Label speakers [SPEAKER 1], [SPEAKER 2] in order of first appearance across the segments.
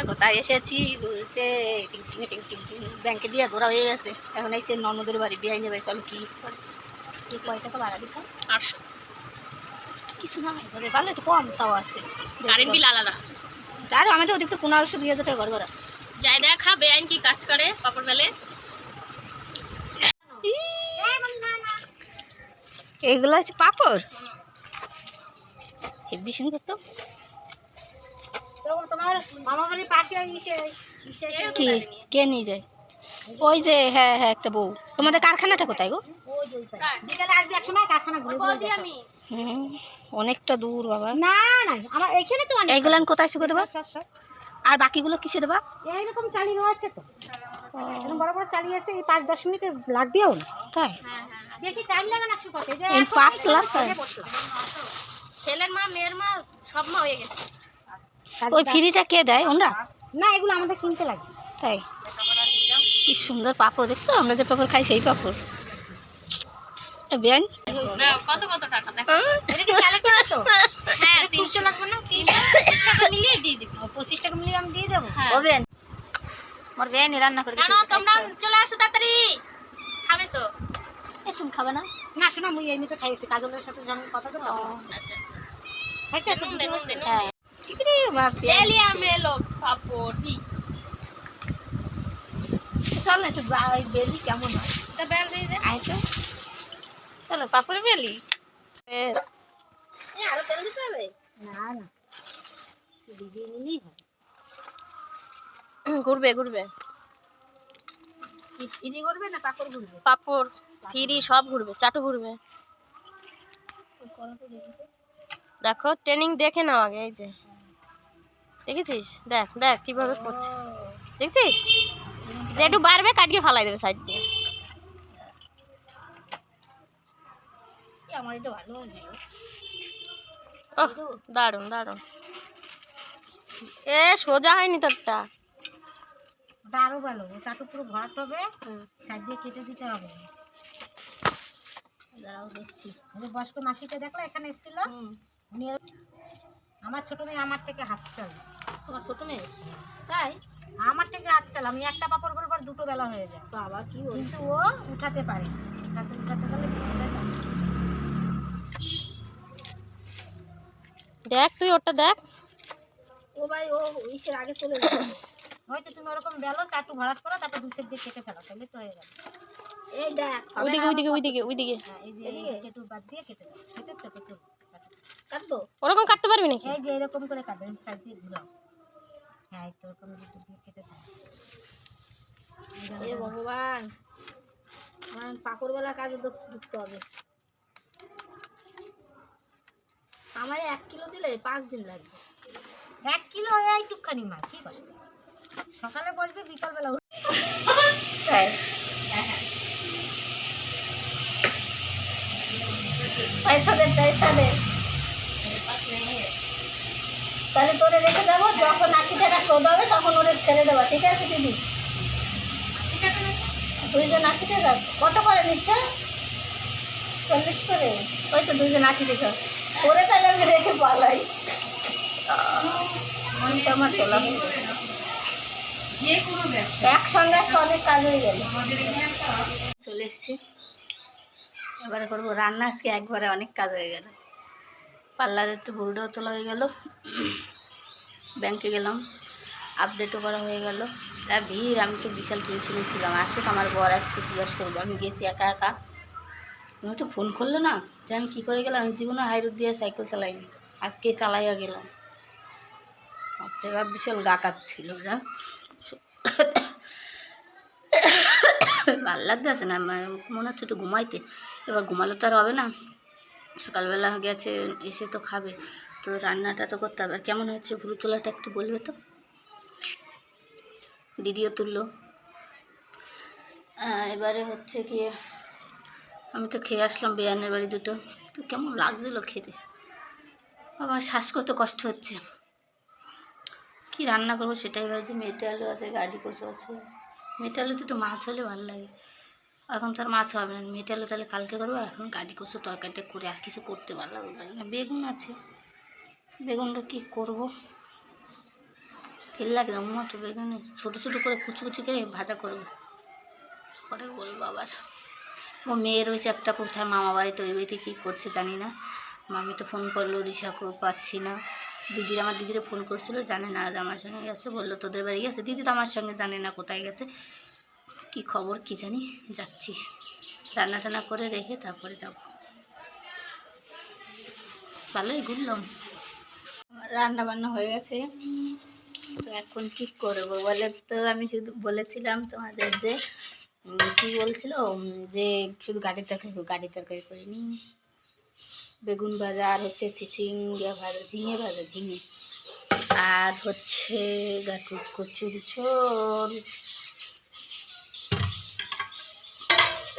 [SPEAKER 1] কোথায় এসেছি ঘুরতে, ব্যাংকে দিয়ে ঘোরা হয়ে গেছে। এখন এই ননদের বাড়ি দিয়ে নেবে। চলো কি কয় টাকা ভাড়া দিতাম? 800। কিছু না ধরে ভালো তো কম, তাও আছে। কারেন্ট বিল আলাদা। আর আমাদের ওদিক তো 1500-2000 টাকা ঘর ভাড়া। যাই দেখা বেআইন কি কাজ করে পাপড় বেলে। এইগুলো হচ্ছে পাপড়। হেভি সুন্দর তো।
[SPEAKER 2] তোমার মামা বাড়ির পাশে
[SPEAKER 1] কি কে নিয়ে যায়? ওই যে হ্যাঁ হ্যাঁ একটা বউ। তোমাদের কারখানাটা কোথায় গো?
[SPEAKER 2] বিকালে আসবে এক সময় কারখানা ঘুরে ঘুরে আমি।
[SPEAKER 1] অনেকটা দূর বাবা।
[SPEAKER 2] না না আমার এখানে তো অনেক।
[SPEAKER 1] এইগুলান কোথায় শুকে দেবা? আর বাকিগুলো কিসে দেবা?
[SPEAKER 2] এইরকম চালিয়ে নেওয়া হচ্ছে তো। এরকম বড় বড় চালিয়ে আছে, এই 5-10 মিনিটে লাগবেও না।
[SPEAKER 1] তাই
[SPEAKER 2] বেশি টাইম লাগে না শুকাতে। যে
[SPEAKER 1] এই পাতলা তাই।
[SPEAKER 2] ছেলের মা মেয়ের মা সব মা হয়ে গেছে।
[SPEAKER 1] ওই ফ্রিটা কে দেয়? ওরা
[SPEAKER 2] না, এগুলো আমাদের কিনতে লাগে।
[SPEAKER 1] তাই কি সুন্দর পাপড় দেখছো? আমরা যে পাপড় খাই সেই পাপড়। বেআইন
[SPEAKER 2] কত কত টাকা দেখো? এটা কি চালে কিলো তো? হ্যাঁ 300 লাগবে না? 325 টাকা মিলিয়ে দিয়ে দিবি। 25 টাকা মিলিয়ে আমি দিয়ে দেব।
[SPEAKER 1] ও বেআইন মোর বেআইন রান্না করে
[SPEAKER 2] কেন তোমরা চলে আসো তাড়াতাড়ি। খাবে তো?
[SPEAKER 1] এ তুমি খাবে না?
[SPEAKER 2] না শোনা, মুই এমনি তো খাইছি কাজলের সাথে যখন কথা তো।
[SPEAKER 1] আচ্ছা আচ্ছা
[SPEAKER 2] হইছে তো দেন।
[SPEAKER 1] হ্যাঁ ঠিক রে বাপ
[SPEAKER 2] এলিয়া মেলো পাপড় ঠিক।
[SPEAKER 1] চল না একটু বেলি কেমন হয়?
[SPEAKER 2] এটা বেল দিয়ে দে।
[SPEAKER 1] আয় তো চলো পাপড় বেলি।
[SPEAKER 2] আরো তেল দিতে হবে? না না, ভিজিয়ে নিলেই হয়।
[SPEAKER 1] ঘুরবে ঘুরবে
[SPEAKER 2] ফ্রি করবে না পাপড় ঘুরবে?
[SPEAKER 1] পাপড় ফিরি সব ঘুরবে, চাটু ঘুরবে। দেখো ট্রেনিং দেখে নাও আগে। এই যে দেখেছিস? দেখ দেখ কিভাবে করছে, দেখছিস? যেটু বাড়বে কাটিয়ে ফালাই দেবে সাইড দিয়ে।
[SPEAKER 2] আমার এটা ভালো হয় না।
[SPEAKER 1] ওহ দারুন দারুন। এ সোজা হয়নি তোরটা।
[SPEAKER 2] ওটা আরো ভালো। চাটু পুরো ভরাট হবে, সাইড দিয়ে কেটে দিতে হবে। দাঁড়াও দেখছি। বয়স্ক মাসিটা দেখলো এখানে এসেছিল, উনি আমার ছোট মেয়ে আমার থেকে হাত চাল।
[SPEAKER 1] তোমার ছোট মেয়ে?
[SPEAKER 2] তাই আমার থেকে হাত চাল। আমি একটা পাপড় বলবার দুটো বেলা হয়ে যায়।
[SPEAKER 1] বাবা কি
[SPEAKER 2] কিন্তু ও উঠাতে পারে। উঠাতে গেলে
[SPEAKER 1] দেখ তুই ওটা দেখ।
[SPEAKER 2] ও ভাই ও ইসের আগে চলে যাবে। হয়তো তুমি ওরকম বেলো চাটু ভরাট করো, তারপর দুসের দিয়ে কেটে ফেলো, তাহলে তো হয়ে যাবে। এই দেখ
[SPEAKER 1] ওইদিকে ওইদিকে ওইদিকে ওইদিকে
[SPEAKER 2] এই যে একটু বাদ দিয়ে কেটে দাও। কেটে তো প্রচুর কাটবো।
[SPEAKER 1] ওরকম কাটতে পারবি নাকি?
[SPEAKER 2] এই যে এরকম করে কাটবে, সাইড দিয়ে ঘুরাও। হ্যাঁ এই তো ওরকম দিয়ে কেটে দাও।
[SPEAKER 1] এ ভগবান, আমার পাকড়বেলা কাজে ঢুকতে হবে। আমার 1 কিলো দিলে 5 দিন লাগবে।
[SPEAKER 2] 1 কিলো এইটুকখানি মাছ কি কষ্ট। সকালে বসবে বিকালবেলা
[SPEAKER 1] তাই পয়সা দে পয়সা দে। তাহলে তোরে রেখে যাবো, যখন 80 টাকা শোধ হবে তখন ওরে ছেড়ে দেবো। ঠিক আছে দিদি? 2 জন 80 টাকা। কত করে নিচ্ছে? 40 করে। ওই তো 2 জন 80 টাকা করে। তাহলে আমি রেখে পালাই। মনটা আমার তোলা হয়ে গেছে। একসঙ্গে আজকে অনেক কাজ হয়ে গেল। চলে এসছি, এবারে করবো রান্না। আজকে একবারে অনেক কাজ হয়ে গেল। পার্লারে একটু বুড়োটাও তোলা হয়ে গেল, ব্যাংকে গেলাম, আপডেটও করা হয়ে গেল। তা ভিড়, আমি তো বিশাল টেনশনে ছিলাম। আসুক আমার বর আজকে জিজ্ঞাসা করবো। আমি গেছি একা একা। আমি তো ফোন করলো না যে আমি কী করে গেলাম। আমি জীবনে হাই রোড দিয়ে সাইকেল চালাইনি, আজকেই চালাইয়া গেলাম। এবার বিশাল গা কাঁপছিল। যা ভালো লাগতেছে না, মনে হচ্ছে একটু ঘুমাইতে। এবার ঘুমালে তো আর হবে না, সকালবেলা গেছে, এসে তো খাবে, তো রান্নাটা তো করতে হবে। আর কেমন হয়েছে ভুরু তোলাটা একটু বলবে তো? দিদিও তুললো। এবারে হচ্ছে কি, আমি তো খেয়ে আসলাম বেয়ানের বাড়ি দুটো, তো কেমন লাগছিল খেতে। আমার শ্বাস করতে কষ্ট হচ্ছে। কি রান্না করবো সেটাই ভাবছি। মেটে আলু আছে, গাড়ি কচু আছে। মেটে আলু দুটো মাছ হলে ভালো লাগে। এখন তো আর মাছ হবে না। মেটে আলু তাহলে কালকে করবো। এখন গাড়ি কচু তরকারিটা করে আর কিছু করতে ভালো লাগে না। বেগুন আছে, বেগুনটা কী করবো তেল লাগে না মতো বেগুনে ছোটো ছোটো করে কুচি কুচি করে ভাজা করবো, পরে বলবো আবার। ও মেয়ে রয়েছে একটা কোথায় মামা বাড়িতে, ওই বাড়িতে কী করছে জানি না। মামি তো ফোন করলো, রিসাকেও পাচ্ছি না। আমার দিদিরে ফোন করছিল, জানে না আজ আমার সঙ্গে গেছে, বললো তোদের বাড়ি গেছে। দিদি তো আমার সঙ্গে জানে না কোথায় গেছে, কি খবর কি জানি। যাচ্ছি, রান্না টান্না করে রেখে তারপরে যাব। ভালোই ঘুরলাম, রান্না বান্না হয়ে গেছে। তো এখন কি করবো বলে, তো আমি শুধু বলেছিলাম তোমাদের যে কি বলছিল যে শুধু গাড়ির তরকারি করিনি, বেগুন ভাজা আর হচ্ছে চিচিঙ্গা ভাজা, ঝিঙে ভাজা, ঝিঙে, আর হচ্ছে গাঠুর কচুর ঝোল।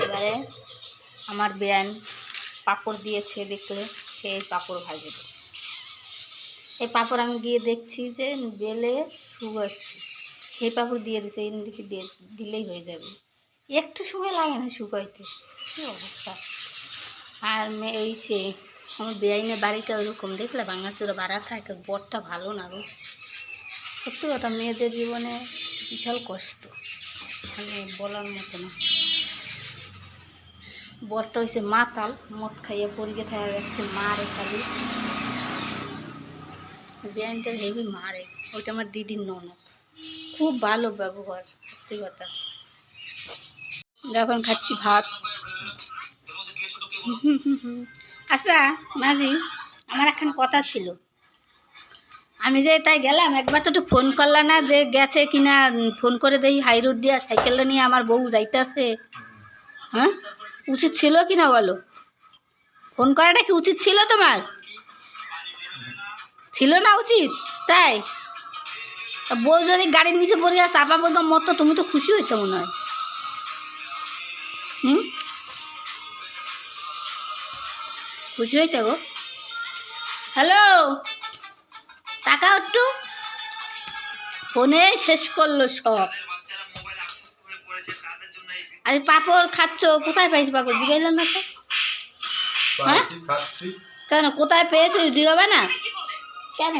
[SPEAKER 1] এবারে আমার বেয়ান পাঁপড় দিয়েছে, দেখলে সেই পাঁপড় ভাজবে। এই পাঁপড় আমি গিয়ে দেখছি যে বেলে শুকাচ্ছে, সেই পাঁপড় দিয়ে দিচ্ছে, এদিকে দিলেই হয়ে যাবে। একটু সময় লাগে না শুকাইতে, কী অবস্থা। আর ওই সে আমার বেআইনের বাড়িটা ওইরকম, দেখলে বাংলাদেশের বাড়া থাকে, বরটা ভালো না গো, সত্যি কথা। মেয়েদের জীবনে বিশাল কষ্ট, মানে বলার মতো না। বরটা হয়েছে মাতাল, মদ খাইয়ে পরিকে থাকা গেছে, মারে খালি বেআইনটার হেভি মারে। ওইটা আমার দিদির ননদ, খুব ভালো ব্যবহার, সত্যি কথা। এখন খাচ্ছি ভাত। আচ্ছা মাঝি, আমার এখন কথা ছিল, আমি যে তাই গেলাম, একবার তো একটু ফোন করলা না যে গেছে কিনা, ফোন করে দেখি হাই রোড দিয়া সাইকেলটা নিয়ে আমার বউ যাইতেছে। হ্যাঁ, উচিত ছিল কি না বলো? ফোন করাটা কি উচিত ছিল তোমার? ছিল না উচিত? তাই বউ যদি গাড়ির নিচে পড়ে গেছে চাপা পড়বার মতো, তুমি তো খুশি হইতো মনে হয়। খুশি হইতে গো। হ্যালো, টাকা একটু ফোনে শেষ করলো সব। আরে পাপড় খাচ্ছ, কোথায় পাইছি পাপড়? জিগাইলাম না তো। হ্যাঁ কেন, কোথায় পেয়েছো জিগাবে না কেন?